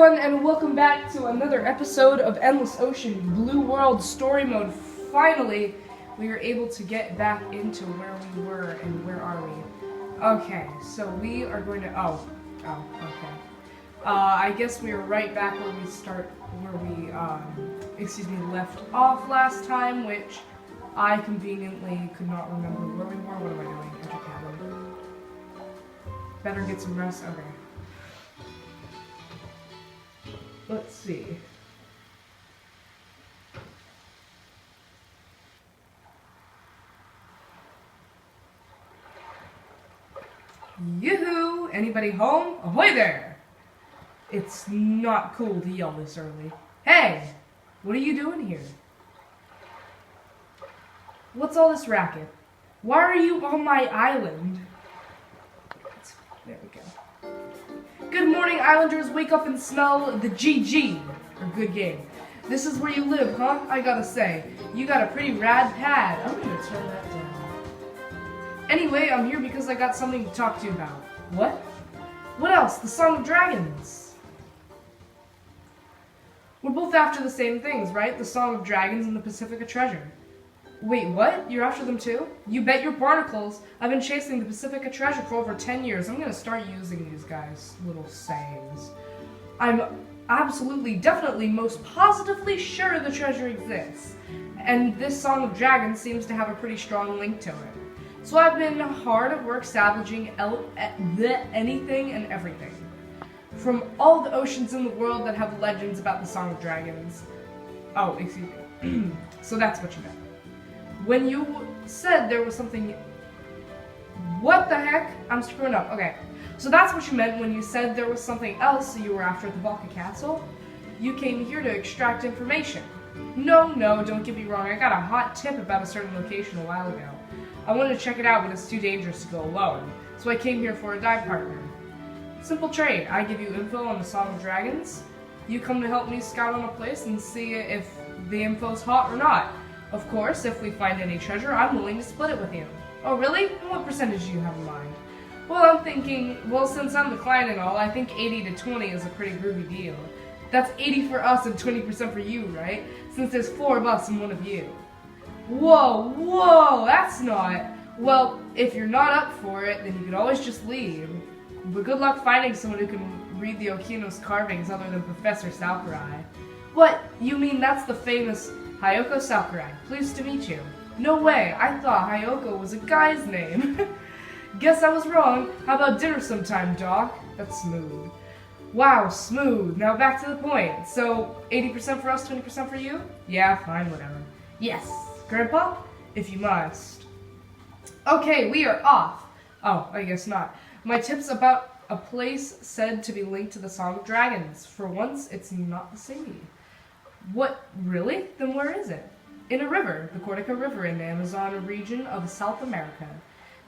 everyone, and welcome back to another episode of Endless Ocean Blue World Story Mode. Finally, we were able to get back into where we were, and where are we? Okay, so we are going to, okay. I guess we were right back where we left off last time, which I conveniently could not remember where we were. What am I doing? Enter cabin. Better get some rest. Okay. Let's see. Yoo-hoo! Anybody home? Ahoy there! It's not cool to yell this early. Hey! What are you doing here? What's all this racket? Why are you on my island? There we go. Good morning, Islanders. Wake up and smell the GG. Or good game. This is where you live, huh? I gotta say, you got a pretty rad pad. I'm gonna turn that down. Anyway, I'm here because I got something to talk to you about. What? What else? The Song of Dragons. We're both after the same things, right? The Song of Dragons and the Pacifica Treasure. Wait, what? You're after them too? You bet your barnacles. I've been chasing the Pacifica Treasure for over 10 years. I'm gonna start using these guys' little sayings. I'm absolutely, definitely, most positively sure the treasure exists. And this Song of Dragons seems to have a pretty strong link to it. So I've been hard at work salvaging anything and everything. From all the oceans in the world that have legends about the Song of Dragons. Oh, excuse me. So that's what you meant. When you said there was something... What the heck? I'm screwing up. Okay. So that's what you meant when you said there was something else you were after at the Valka Castle? You came here to extract information. No, don't get me wrong. I got a hot tip about a certain location a while ago. I wanted to check it out, but it's too dangerous to go alone. So I came here for a dive partner. Simple trade. I give you info on the Song of Dragons. You come to help me scout on a place and see if the info's hot or not. Of course, if we find any treasure, I'm willing to split it with you. Oh, really? And what percentage do you have in mind? Well, I'm thinking, since I'm the client and all, I think 80 to 20 is a pretty groovy deal. That's 80 for us and 20% for you, right? Since there's 4 of us and 1 of you. Whoa, that's not... Well, if you're not up for it, then you could always just leave. But good luck finding someone who can read the Okino's carvings other than Professor Sakurai. What? You mean that's the famous... Hayoko Sakurai, pleased to meet you. No way, I thought Hayoko was a guy's name. Guess I was wrong. How about dinner sometime, Doc? That's smooth. Wow, smooth. Now back to the point. So, 80% for us, 20% for you? Yeah, fine, whatever. Yes, Grandpa? If you must. Okay, we are off. Oh, I guess not. My tip's about a place said to be linked to the Song of Dragons. For once, it's not the sea. What? Really? Then where is it? In a river, the Cortica River in the Amazon region of South America.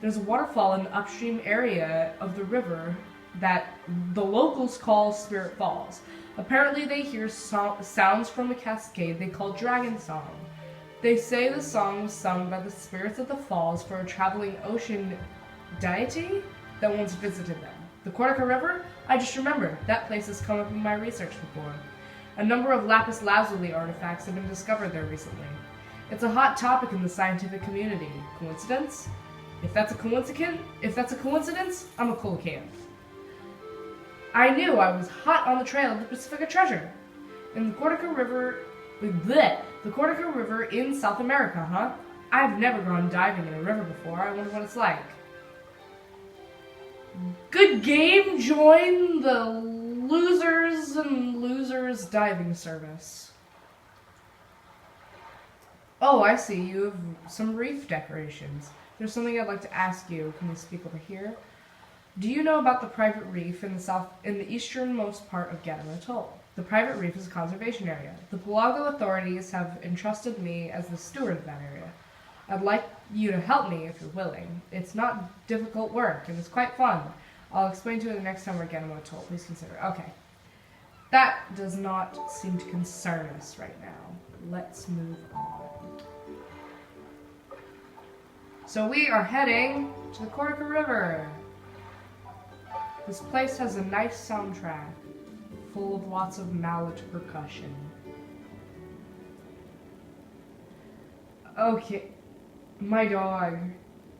There's a waterfall in the upstream area of the river that the locals call Spirit Falls. Apparently they hear sounds from a cascade they call Dragon Song. They say the song was sung by the spirits of the falls for a traveling ocean deity that once visited them. The Cortica River? I just remembered. That place has come up in my research before. A number of lapis lazuli artifacts have been discovered there recently. It's a hot topic in the scientific community. Coincidence? If that's a coincidence, I'm a cool kid. I knew I was hot on the trail of the Pacifica Treasure. In the Cortica River... The Cortica River in South America, huh? I've never gone diving in a river before. I wonder what it's like. Good game. Join the Losers and Losers diving service. Oh, I see. You have some reef decorations. There's something I'd like to ask you. Can we speak over here? Do you know about the private reef in the easternmost part of Gato Atoll? The private reef is a conservation area. The Pelago authorities have entrusted me as the steward of that area. I'd like you to help me if you're willing. It's not difficult work, and it's quite fun. I'll explain to you the next time we're getting what told. Please consider. Okay. That does not seem to concern us right now. Let's move on. So we are heading to the Cortica River. This place has a nice soundtrack. full of lots of mallet percussion. Okay, my dog.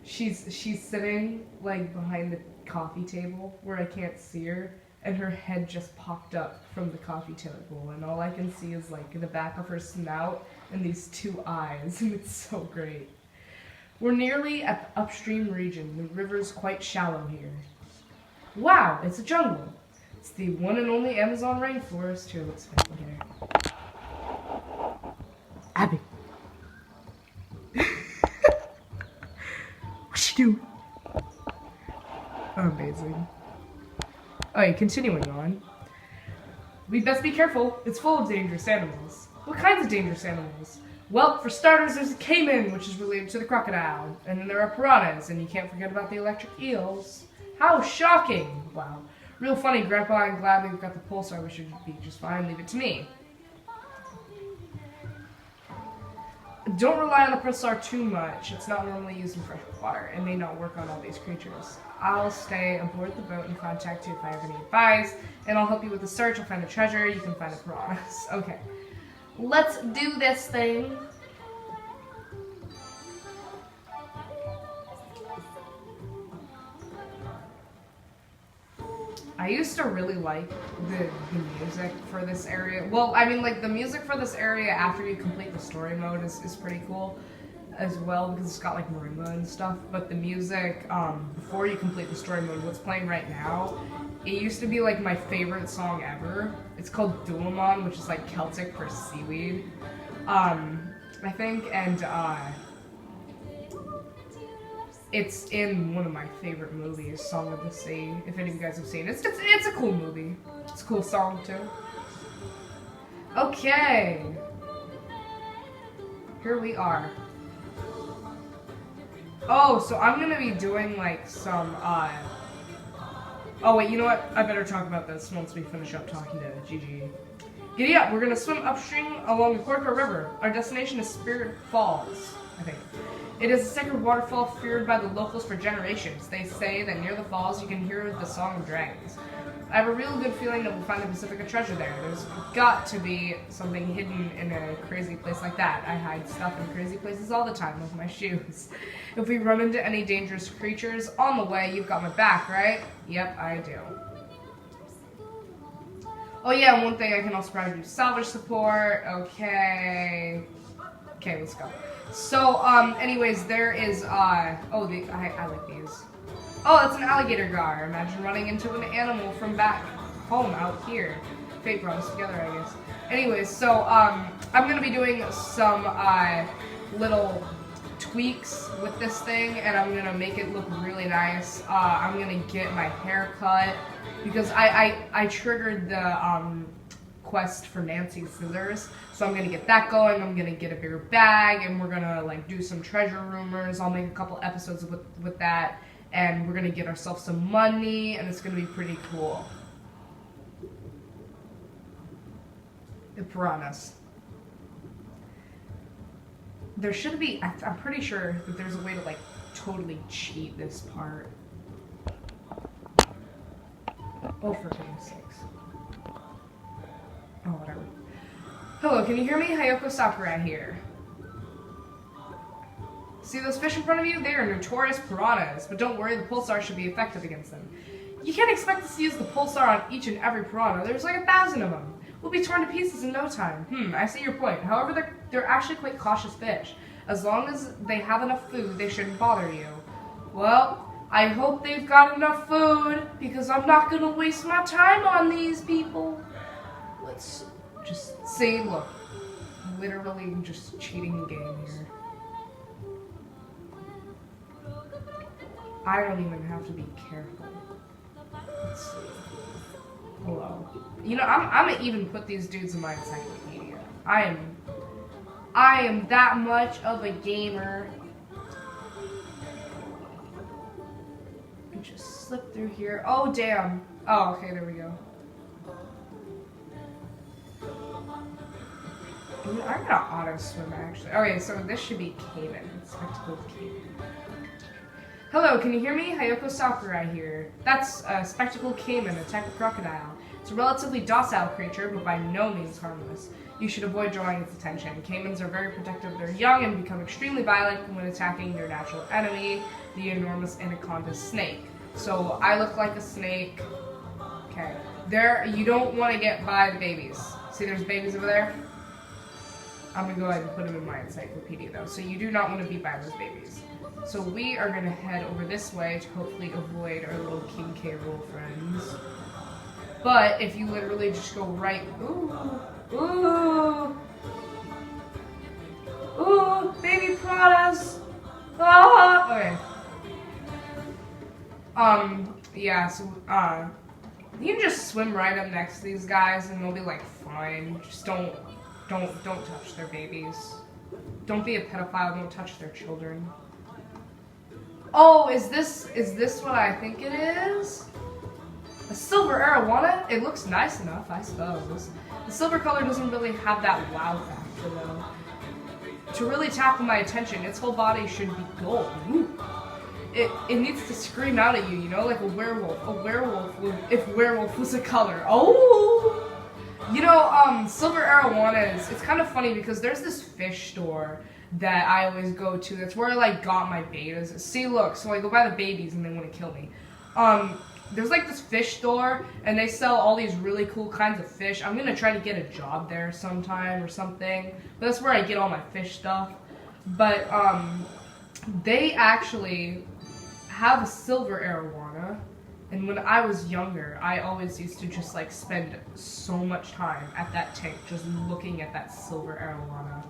She's sitting like behind the coffee table where I can't see her, and her head just popped up from the coffee table, and all I can see is like the back of her snout and these two eyes, and it's so great. We're nearly at the upstream region. The river's quite shallow here. Wow, it's a jungle. It's the one and only Amazon rainforest. Here, let's fit here. Abby. What you doing? Amazing. Alright, continuing on. We best be careful. It's full of dangerous animals. What kinds of dangerous animals? Well, for starters, there's a caiman, which is related to the crocodile. And then there are piranhas, and you can't forget about the electric eels. How shocking! Wow. Real funny, Grandpa. I'm glad we've got the pulsar. We should be just fine. Leave it to me. Don't rely on the pulsar too much. It's not normally used in fresh water. It may not work on all these creatures. I'll stay aboard the boat and contact you if I have any advice. And I'll help you with the search. I'll find a treasure. You can find the piranhas. Okay. Let's do this thing. I used to really like the music for this area. Well, I mean, like, the music for this area after you complete the story mode is pretty cool as well, because it's got, like, marimba and stuff. But the music, before you complete the story mode, what's playing right now, it used to be, like, my favorite song ever. It's called Dulamon, which is, like, Celtic for seaweed, I think, and, it's in one of my favorite movies, Song of the Sea, if any of you guys have seen it. It's a cool movie. It's a cool song, too. Okay. Here we are. Oh, so I'm gonna be doing, like, some, Oh, wait, you know what? I better talk about this once we finish up talking to Gigi. Giddy up, we're gonna swim upstream along the Corco River. Our destination is Spirit Falls, I think. It is a sacred waterfall feared by the locals for generations. They say that near the falls you can hear the Song of Dragons. I have a real good feeling that we'll find the Pacifica treasure there. There's got to be something hidden in a crazy place like that. I hide stuff in crazy places all the time with my shoes. If we run into any dangerous creatures on the way, you've got my back, right? Yep, I do. Oh yeah, one thing I can also provide you salvage support. Okay. Okay, let's go. So, anyways, there is, I like these. Oh, that's an alligator gar. Imagine running into an animal from back home out here. Fate brought us together, I guess. Anyways, so, I'm gonna be doing some, little tweaks with this thing, and I'm gonna make it look really nice. I'm gonna get my hair cut, because I triggered the, quest for Nancy Scissors, so I'm gonna get that going. I'm gonna get a bigger bag, and we're gonna like do some treasure rumors. I'll make a couple episodes with that, and we're gonna get ourselves some money, and it's gonna be pretty cool. The piranhas. There should be. I'm pretty sure that there's a way to like totally cheat this part. Oh, for goodness sakes. Oh, whatever. Hello, can you hear me? Hayoko Sakurai here. See those fish in front of you? They are notorious piranhas, but don't worry, the pulsar should be effective against them. You can't expect us to use the pulsar on each and every piranha. There's like 1,000 of them. We'll be torn to pieces in no time. I see your point. However, they're actually quite cautious fish. As long as they have enough food, they shouldn't bother you. Well, I hope they've got enough food, because I'm not gonna waste my time on these people. Let's just see, look, literally just cheating the game here. I don't even have to be careful. Let's see. Hello. You know, I'm gonna even put these dudes in my encyclopedia. I am that much of a gamer. And just slip through here. Oh, damn. Oh, okay, there we go. I'm gonna auto swim actually. Okay, so this should be Cayman. Spectacled Cayman. Hello, can you hear me? Hayoko Sakurai here. That's Spectacled Cayman, attack the crocodile. It's a relatively docile creature, but by no means harmless. You should avoid drawing its attention. Caimans are very protective of their young and become extremely violent when attacking their natural enemy, the enormous anaconda snake. So I look like a snake. Okay. You don't want to get by the babies. See, there's babies over there? I'm going to go ahead and put them in my encyclopedia, though. So you do not want to be by those babies. So we are going to head over this way to hopefully avoid our little King K Roole friends. But if you literally just go right... Ooh, baby piranhas! Ah! Okay. Yeah, so, you can just swim right up next to these guys and they'll be like, fine. Just don't touch their babies. Don't be a pedophile, don't touch their children. Oh, is this what I think it is? A silver arowana? It looks nice enough, I suppose. The silver color doesn't really have that wow factor, though. To really tackle my attention, its whole body should be gold. Ooh. It needs to scream out at you, you know, like a werewolf. A werewolf, if werewolf was a color. Oh! You know, silver arowanas, it's kind of funny because there's this fish store that I always go to. That's where I, like, got my betas. See, look, so I go buy the babies and they want to kill me. There's, like, this fish store, and they sell all these really cool kinds of fish. I'm going to try to get a job there sometime or something. But that's where I get all my fish stuff. But, they actually have a silver arowana. And when I was younger, I always used to just, like, spend so much time at that tank just looking at that silver arowana.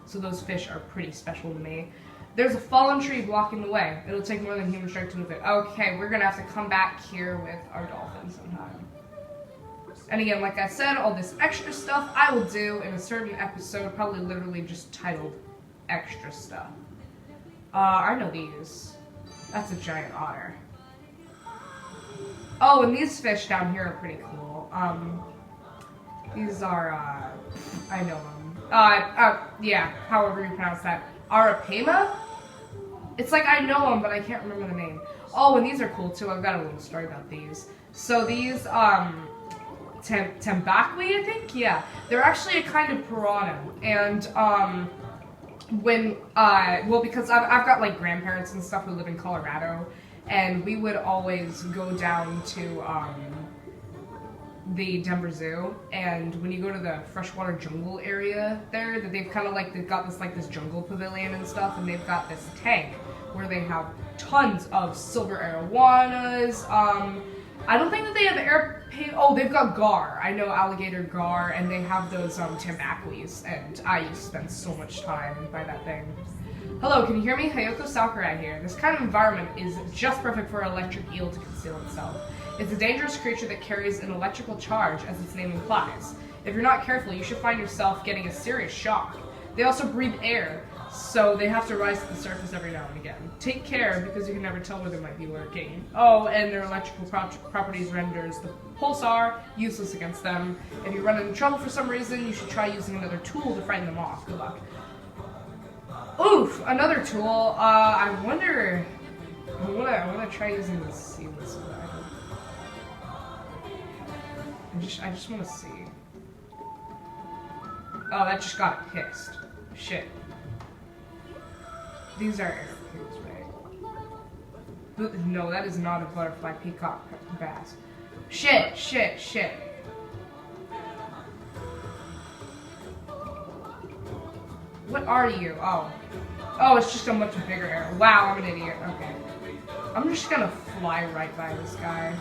So those fish are pretty special to me. There's a fallen tree blocking the way. It'll take more than human strength to move it. Okay, we're gonna have to come back here with our dolphin sometime. And again, like I said, all this extra stuff I will do in a certain episode, probably literally just titled Extra Stuff. I know these. That's a giant otter. Oh, and these fish down here are pretty cool. These are, I know them. Yeah, however you pronounce that. Arapema? It's like I know them, but I can't remember the name. Oh, and these are cool too. I've got a little story about these. So these, Tambaqui, I think? Yeah. They're actually a kind of piranha. And, well, because I've got, like, grandparents and stuff who live in Colorado, and we would always go down to, the Denver Zoo, and when you go to the freshwater jungle area there, that they've kind of like, they've got this, like, this jungle pavilion and stuff, and they've got this tank where they have tons of silver arowanas. I don't think that they have oh, they've got gar. I know alligator gar, and they have those, tambaquis, and I used to spend so much time by that thing. Hello, can you hear me? Hayoko Sakurai here. This kind of environment is just perfect for an electric eel to conceal itself. It's a dangerous creature that carries an electrical charge, as its name implies. If you're not careful, you should find yourself getting a serious shock. They also breathe air, so they have to rise to the surface every now and again. Take care, because you can never tell where they might be lurking. Oh, and their electrical properties renders the pulsar useless against them. If you run into trouble for some reason, you should try using another tool to frighten them off. Good luck. Oof, another tool. I wonder... I wanna try using this seedless one. I just want to see. Oh, that just got pissed. Shit. These are arrows, right? No, that is not a butterfly peacock bass. Shit. What are you? Oh. Oh, it's just a much bigger arrow. Wow, I'm an idiot. Okay. I'm just gonna fly right by this guy.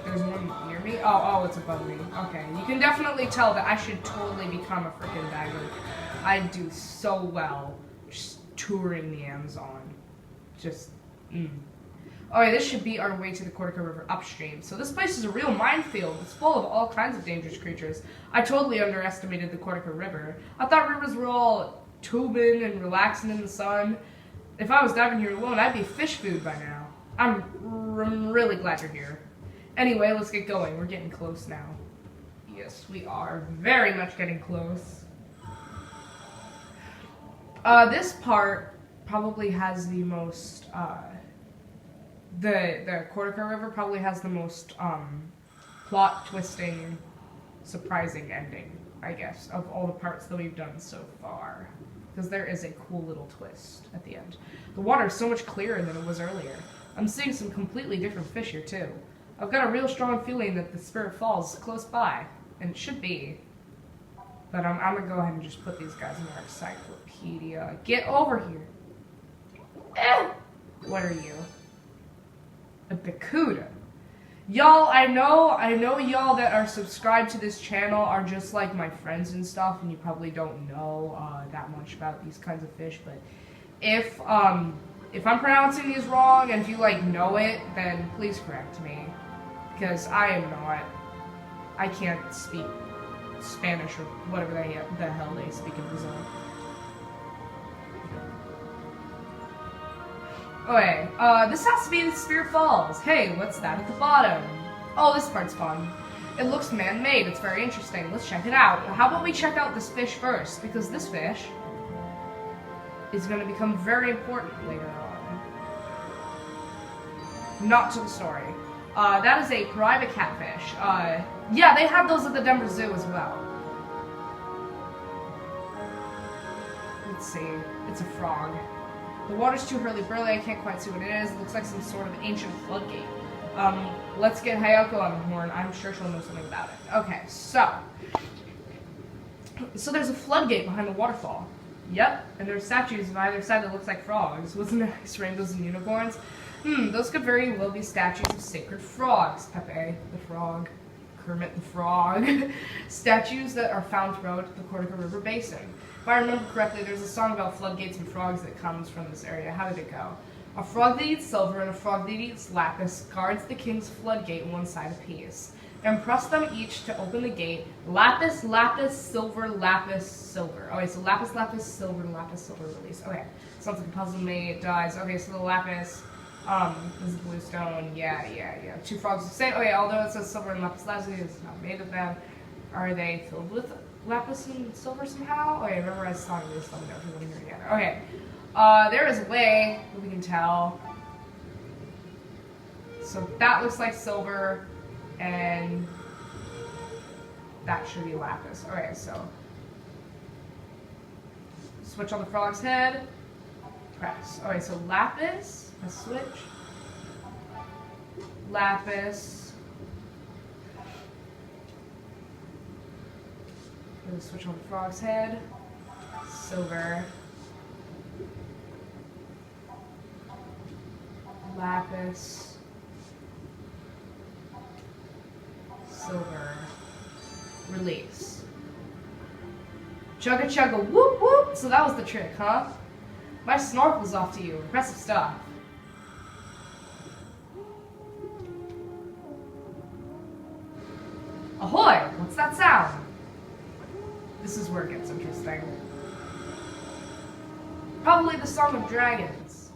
There's one near me? Oh, it's above me. Okay, you can definitely tell that I should totally become a freaking bagger. I do so well just touring the Amazon. Alright, this should be our way to the Cortica River upstream. So this place is a real minefield. It's full of all kinds of dangerous creatures. I totally underestimated the Cortica River. I thought rivers were all tubing and relaxing in the sun. If I was diving here alone, I'd be fish food by now. I'm really glad you're here. Anyway, let's get going. We're getting close now. Yes, we are very much getting close. This part probably has the most the Cortica River probably has the most plot twisting, surprising ending, I guess, of all the parts that we've done so far. Because there is a cool little twist at the end. The water is so much clearer than it was earlier. I'm seeing some completely different fish here too. I've got a real strong feeling that the Spirit Falls is close by, and it should be. But I'm gonna go ahead and just put these guys in our encyclopedia. Get over here. Eh! What are you? A Bakuda. Y'all, I know y'all that are subscribed to this channel are just like my friends and stuff, and you probably don't know that much about these kinds of fish, but if I'm pronouncing these wrong, and if you like know it, then please correct me, because I can't speak Spanish or whatever the hell they speak in Brazil. Okay, this has to be the Spirit Falls. Hey, what's that at the bottom? Oh, this part's fun. It looks man-made. It's very interesting. Let's check it out. How about we check out this fish first? Because this fish is going to become very important later on. Not to the story. That is a private catfish. Yeah, they have those at the Denver Zoo as well. Let's see. It's a frog. The water's too hurly-burly, I can't quite see what it is. It looks like some sort of ancient floodgate. Let's get Hayako on the horn. I'm sure she'll know something about it. Okay, so there's a floodgate behind the waterfall. Yep, and there's statues on either side that looks like frogs. Wasn't it nice, rainbows and unicorns? Those could very well be statues of sacred frogs. Pepe the frog, Kermit the frog. Statues that are found throughout the Cortica River Basin. If I remember correctly, there's a song about floodgates and frogs that comes from this area. How did it go? A frog that eats silver and a frog that eats lapis guards the king's floodgate one side apiece. Impress them each to open the gate. Lapis, lapis, silver, lapis, silver. Okay, so lapis, lapis, silver, release. Okay, something puzzled me. It does. Okay, so the lapis is the blue stone. Yeah. Two frogs the same. Okay, although it says silver and lapis lazuli, it's not made of them. Are they filled with lapis and silver somehow? Okay, remember I saw this. Let me know if you want to hear it again. Okay, there is a way that we can tell. So that looks like silver, and that should be lapis. Okay, so switch on the frog's head. Press. Okay, so lapis. Let's switch. Lapis. Switch on the frog's head. Silver. Lapis. Silver. Release. Chugga chugga whoop whoop. So that was the trick, huh? My snorkel's off to you. Impressive stuff. Ahoy! What's that sound? This is where it gets interesting. Probably the Song of Dragons.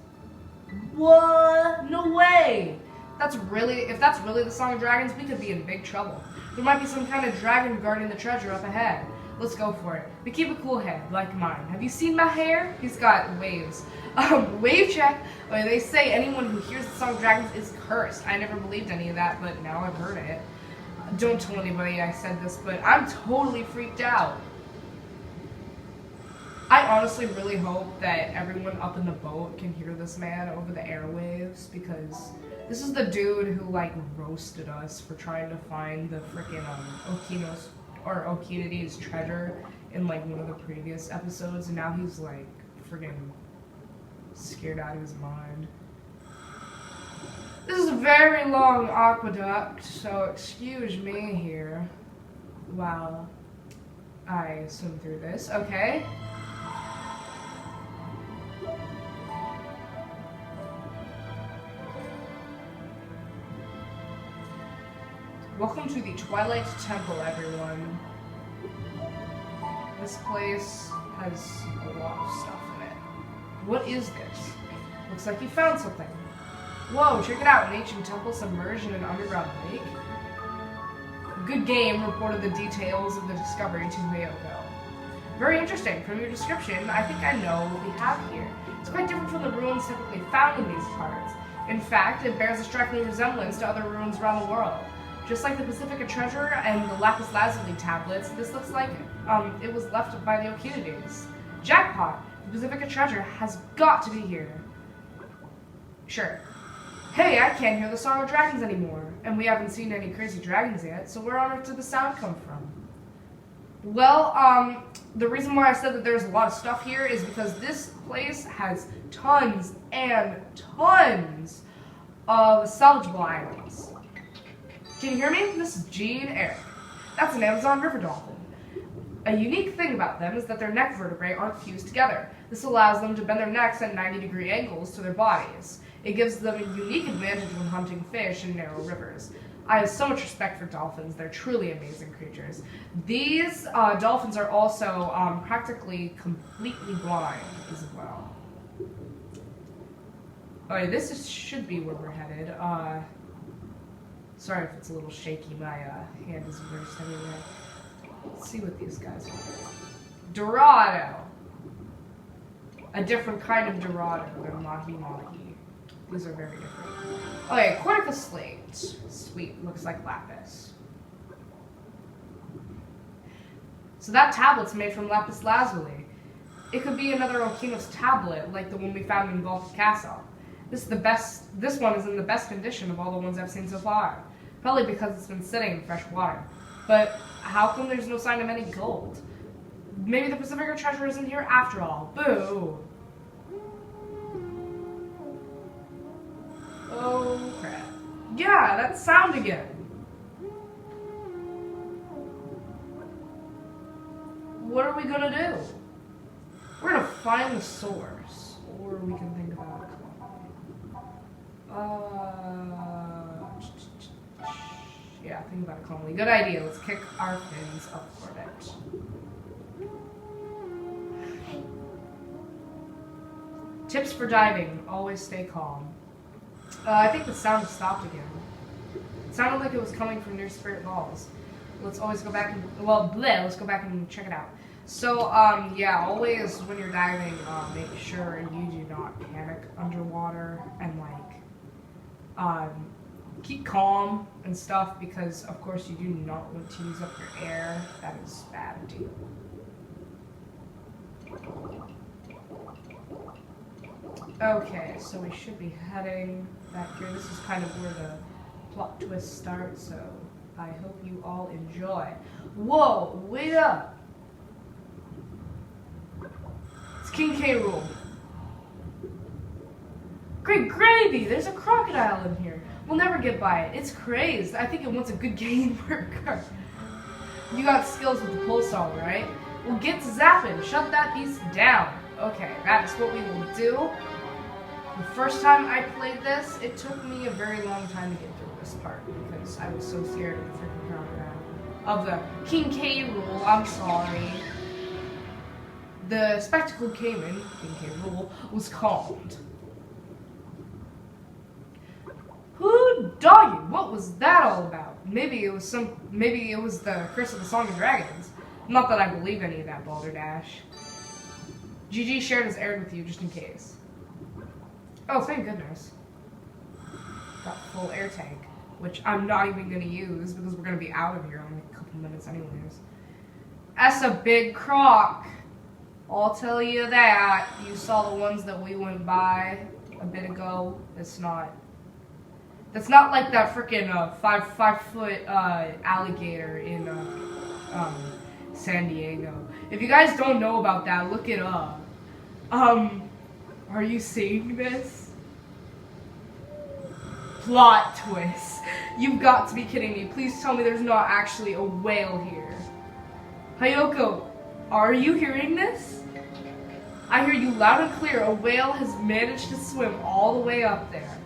What? No way! If that's really the Song of Dragons, we could be in big trouble. There might be some kind of dragon guarding the treasure up ahead. Let's go for it. But keep a cool head, like mine. Have you seen my hair? He's got waves. Wave check. Okay, they say anyone who hears the Song of Dragons is cursed. I never believed any of that, but now I've heard it. Don't tell anybody I said this, but I'm totally freaked out. I honestly really hope that everyone up in the boat can hear this man over the airwaves, because this is the dude who, like, roasted us for trying to find the frickin' Okinity's treasure in, like, one of the previous episodes, and now he's, like, friggin' scared out of his mind. This is a very long aqueduct, so excuse me here while I swim through this. Okay. Welcome to the Twilight Temple, everyone. This place has a lot of stuff in it. What is this? Looks like you found something. Whoa, check it out. An ancient temple submerged in an underground lake. Good Game reported the details of the discovery to Hayoko. Very interesting. From your description, I think I know what we have here. It's quite different from the ruins typically found in these parts. In fact, it bears a striking resemblance to other ruins around the world. Just like the Pacifica treasure and the lapis lazuli tablets, this looks like it was left by the Okeanides. Jackpot! The Pacifica treasure has got to be here. Sure. Hey, I can't hear the song of dragons anymore, and we haven't seen any crazy dragons yet, so where on earth did the sound come from? Well, the reason why I said that there's a lot of stuff here is because this place has tons and tons of salvageable items. Can you hear me? This is G and Eric. That's an Amazon river dolphin. A unique thing about them is that their neck vertebrae aren't fused together. This allows them to bend their necks at 90-degree angles to their bodies. It gives them a unique advantage when hunting fish in narrow rivers. I have so much respect for dolphins. They're truly amazing creatures. These dolphins are also practically completely blind as well. Okay, should be where we're headed. Sorry if it's a little shaky. My hand is versed anyway. Let's see what these guys are. Dorado. A different kind of Dorado than mahi-mahi. These are very different. Okay, Cortica slate. Sweet, looks like lapis. So that tablet's made from lapis lazuli. It could be another Okeanos tablet, like the one we found in Baltic Castle. This one is in the best condition of all the ones I've seen so far. Probably because it's been sitting in fresh water. But how come there's no sign of any gold? Maybe the Pacifica treasure isn't here after all. Boo! Oh crap. Yeah, that sound again. What are we gonna do? We're gonna find the source. Or we can think about it. Yeah, think about it calmly. Good idea. Let's kick our fins up for a bit. Tips for diving. Always stay calm. I think the sound stopped again. It sounded like it was coming from near Spirit Falls. Let's always go back and, let's go back and check it out. So, yeah, always when you're diving, make sure you do not panic underwater and, keep calm and stuff because, of course, you do not want to use up your air. That is bad too. Okay, so we should be heading back here. This is kind of where the plot twist starts, so I hope you all enjoy. Whoa, wait up! It's King K Roole. Great gravy! There's a crocodile in here. We'll never get by it. It's crazed. I think it wants a good game worker. You got skills with the pulse all right? Well, get to zapping. Shut that beast down. Okay, that is what we will do. The first time I played this, it took me a very long time to get through this part because I was so scared of the freaking crocodile. Of the King K Roole, I'm sorry. The spectacle came in, King K Roole, was calmed. Who doggy? What was that all about? Maybe it was the curse of the Song of Dragons. Not that I believe any of that, Balderdash. GG shared his air with you just in case. Oh, thank goodness. Got full air tank, which I'm not even gonna use because we're gonna be out of here in like a couple minutes anyways. That's a big croc. I'll tell you that. You saw the ones that we went by a bit ago. That's not like that freaking 5-foot alligator in San Diego. If you guys don't know about that, look it up. Are you seeing this? Plot twist. You've got to be kidding me. Please tell me there's not actually a whale here. Hayoko, are you hearing this? I hear you loud and clear. A whale has managed to swim all the way up there.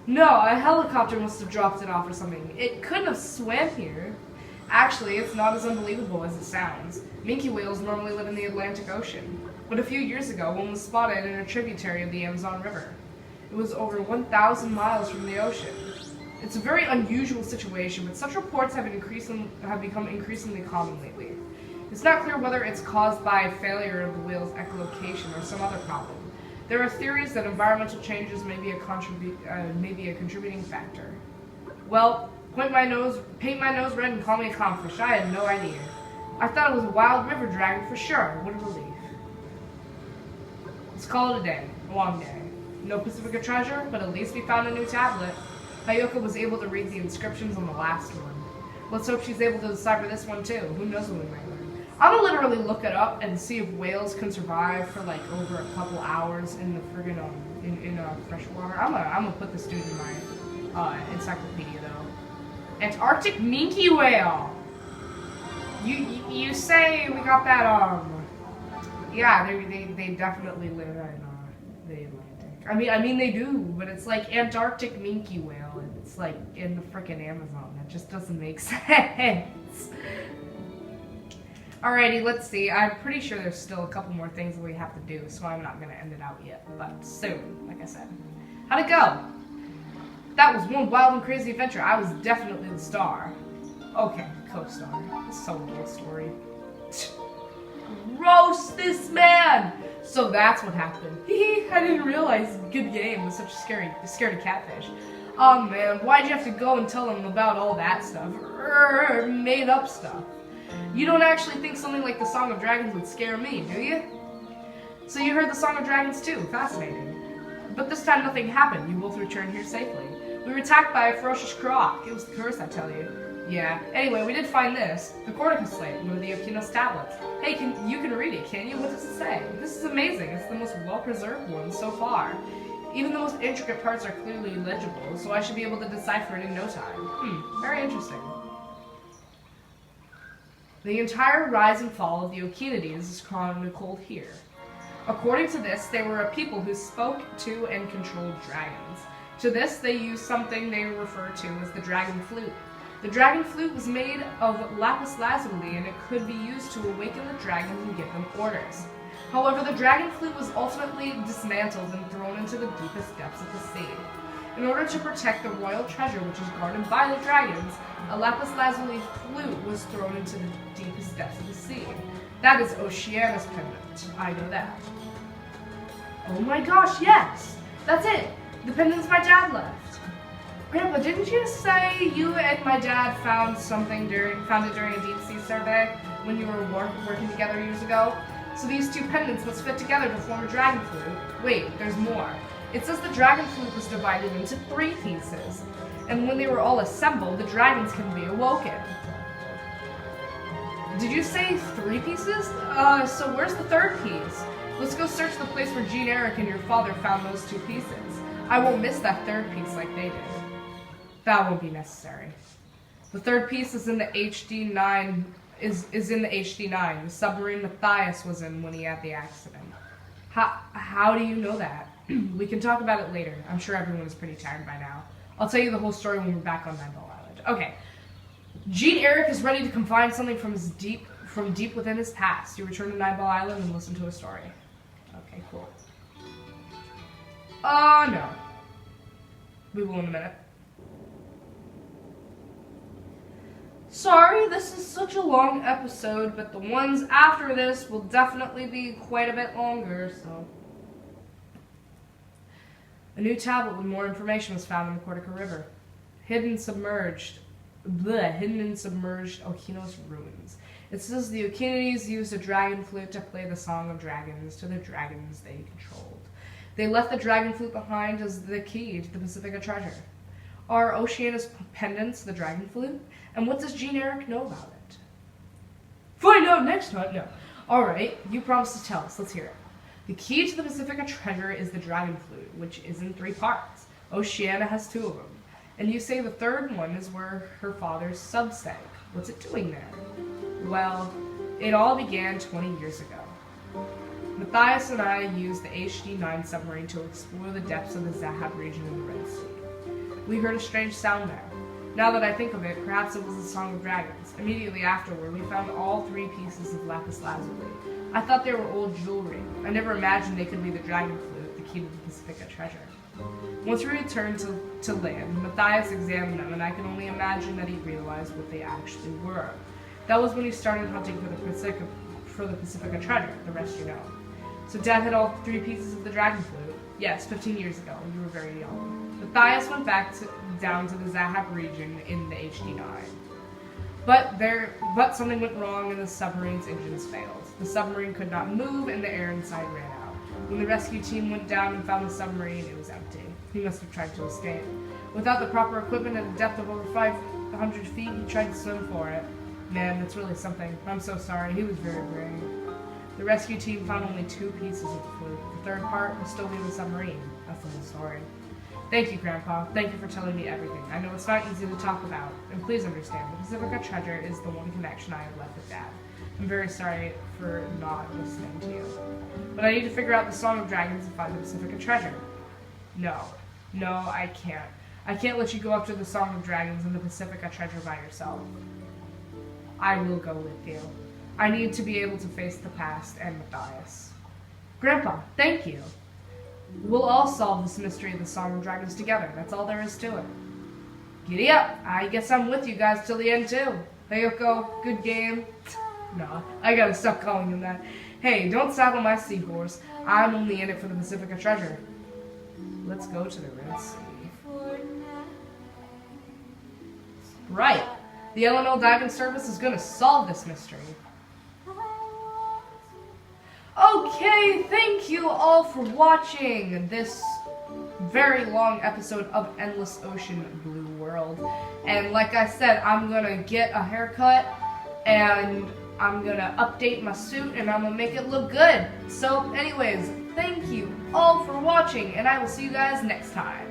No, a helicopter must have dropped it off or something. It couldn't have swam here. Actually, it's not as unbelievable as it sounds. Minke whales normally live in the Atlantic Ocean. But a few years ago, one was spotted in a tributary of the Amazon River. It was over 1,000 miles from the ocean. It's a very unusual situation, but such reports have become increasingly common lately. It's not clear whether it's caused by failure of the whale's echolocation or some other problem. There are theories that environmental changes may be a contributing factor. Well, paint my nose red and call me a clownfish. I had no idea. I thought it was a wild river dragon for sure. What a relief. Let's call it a day. A long day. No Pacifica treasure, but at least we found a new tablet. Hayoko was able to read the inscriptions on the last one. Let's hope she's able to decipher this one too. Who knows what we might learn. I'm gonna literally look it up and see if whales can survive for like over a couple hours in the friggin' in fresh water. I'm gonna put this dude in my encyclopedia though. Antarctic minke whale. You say we got that yeah, they definitely live in the Atlantic. I mean they do, but it's like Antarctic minke whale, and it's like in the frickin' Amazon. That just doesn't make sense. Alrighty, let's see. I'm pretty sure there's still a couple more things that we have to do, so I'm not gonna end it out yet, but soon, like I said. How'd it go? That was one wild and crazy adventure. I was definitely the star. Okay, co-star. Solo story. Roast this man! So that's what happened. I didn't realize Good Game was such a scaredy catfish. Oh man, why'd you have to go and tell him about all that stuff? Made up stuff. You don't actually think something like the Song of Dragons would scare me, do you? So you heard the Song of Dragons too. Fascinating. But this time nothing happened. You both returned here safely. We were attacked by a ferocious croc. It was the curse, I tell you. Yeah. Anyway, we did find this. The Cortica Slate, one of the Okino's tablets. Hey, you can read it, can you? What does it say? This is amazing. It's the most well-preserved one so far. Even the most intricate parts are clearly legible, so I should be able to decipher it in no time. Very interesting. The entire rise and fall of the Okinides is chronicled here. According to this, they were a people who spoke to and controlled dragons. To this, they used something they refer to as the dragon flute. The dragon flute was made of lapis lazuli, and it could be used to awaken the dragons and give them orders. However, the dragon flute was ultimately dismantled and thrown into the deepest depths of the sea. In order to protect the royal treasure, which is guarded by the dragons, a lapis lazuli flute was thrown into the deepest depths of the sea. That is Oceana's pendant. I know that. Oh my gosh, yes! That's it! The pendants my dad left. Grandpa, didn't you say you and my dad found it during a deep sea survey when you were working together years ago? So these two pendants must fit together to form a dragon flute. Wait, there's more. It says the dragon flute was divided into 3 pieces, and when they were all assembled, the dragons can be awoken. Did you say 3 pieces? So where's the 3rd piece? Let's go search the place where Jean Eric and your father found those 2 pieces. I won't miss that 3rd piece like they did. That won't be necessary. The 3rd piece is in the HD9. Is in the HD9. The submarine Matthias was in when he had the accident. How do you know that? We can talk about it later. I'm sure everyone is pretty tired by now. I'll tell you the whole story when we're back on Nine Ball Island. Okay. Jean Eric is ready to confide something from deep within his past. You return to Nine Ball Island and listen to a story. Okay, cool. No. We will in a minute. Sorry, this is such a long episode, but the ones after this will definitely be quite a bit longer, so. A new tablet with more information was found in the Cortica River. Hidden in submerged Okino's ruins. It says the Okinides used a dragon flute to play the Song of Dragons to the dragons they controlled. They left the dragon flute behind as the key to the Pacifica treasure. Are Oceana's pendants the dragon flute? And what does Jean Eric know about it? Find out next time! No. Alright, you promised to tell us. Let's hear it. The key to the Pacifica treasure is the dragon flute, which is in 3 parts. Oceana has 2 of them. And you say the 3rd one is where her father's sub sank. What's it doing there? Well, it all began 20 years ago. Matthias and I used the HD9 submarine to explore the depths of the Zahab region in the Red Sea. We heard a strange sound there. Now that I think of it, perhaps it was the Song of Dragons. Immediately afterward, we found all 3 pieces of lapis lazuli. I thought they were old jewelry. I never imagined they could be the dragon flute, the key to the Pacifica treasure. Once we returned to land, Matthias examined them, and I can only imagine that he realized what they actually were. That was when he started hunting for the Pacifica treasure. The rest you know. So Dad hid all 3 pieces of the dragon flute? Yes, 15 years ago. You were very young. Matthias went back down to the Zahab region in the HD9. But something went wrong and the submarine's engines failed. The submarine could not move and the air inside ran out. When the rescue team went down and found the submarine, it was empty. He must have tried to escape. Without the proper equipment at a depth of over 500 feet, he tried to swim for it. Man, that's really something. I'm so sorry. He was very brave. The rescue team found only 2 pieces of the flute. The 3rd part was still in the submarine. That's the whole story. Thank you, Grandpa. Thank you for telling me everything. I know it's not easy to talk about. And please understand, the Pacifica treasure is the one connection I have left with Dad. I'm very sorry for not listening to you. But I need to figure out the Song of Dragons and find the Pacifica treasure. No, I can't. I can't let you go after the Song of Dragons and the Pacifica treasure by yourself. I will go with you. I need to be able to face the past and Matthias. Grandpa, thank you. We'll all solve this mystery of the Song of Dragons together. That's all there is to it. Giddy up. I guess I'm with you guys till the end, too. Hey, Yoko, good game. No, I gotta stop calling him that. Hey, don't saddle my seahorse. I'm only in it for the Pacifica treasure. Let's go to the Red Sea. Right. The LNL diving service is gonna solve this mystery. Okay, thank you all for watching this very long episode of Endless Ocean Blue World. And like I said, I'm gonna get a haircut and I'm gonna update my suit and I'm gonna make it look good. So anyways, thank you all for watching and I will see you guys next time.